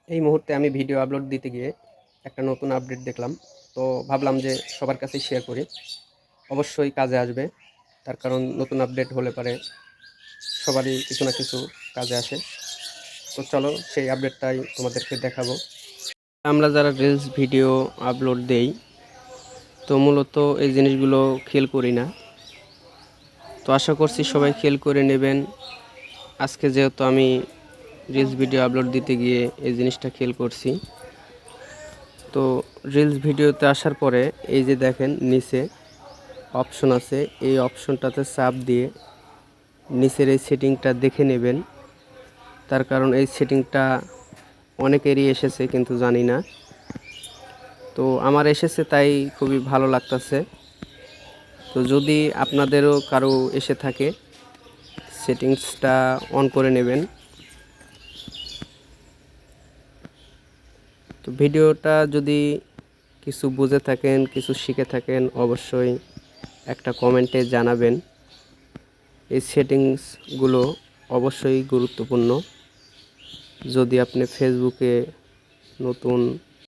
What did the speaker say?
এই মুহূর্তে আমি ভিডিও আপলোড দিতে গিয়ে একটা নতুন আপডেট দেখলাম। তো ভাবলাম যে সবার কাছেই শেয়ার করি। অবশ্যই কাজে আসবে। তার কারণ নতুন আপডেট হলে পারে সবারই কিছু না কিছু কাজে আসে। তো চলো সেই আপডেটটাই তোমাদেরকে দেখাবো। আমরা যারা রিলস ভিডিও আপলোড দেই, তো মূলত এই জিনিসগুলো খেয়াল করি না। তো আশা করছি সবাই খেয়াল করে নেবেন। আজকে যেহেতু আমি রিলস ভিডিও আপলোড দিতে গিয়ে এই জিনিসটা খেয়াল করছি। তো রিলস ভিডিওতে আসার পরে এই যে দেখেন নিচে অপশন আছে, এই অপশনটাতে চাপ দিয়ে নিচের এই সেটিংটা দেখে নেবেন। তার কারণ এই সেটিংটা অনেকেরই এসেছে কিন্তু জানি না। তো আমার এসেছে তাই খুবই ভালো লাগতেছে। তো যদি আপনাদেরও কারো এসে থাকে, সেটিংসটা অন করে নেবেন। তো ভিডিওটা যদি কিছু বুঝে থাকেন, কিছু শিখে থাকেন, অবশ্যই একটা কমেন্টে জানাবেন। এই সেটিংসগুলো অবশ্যই গুরুত্বপূর্ণ। যদি আপনি ফেসবুকে নতুন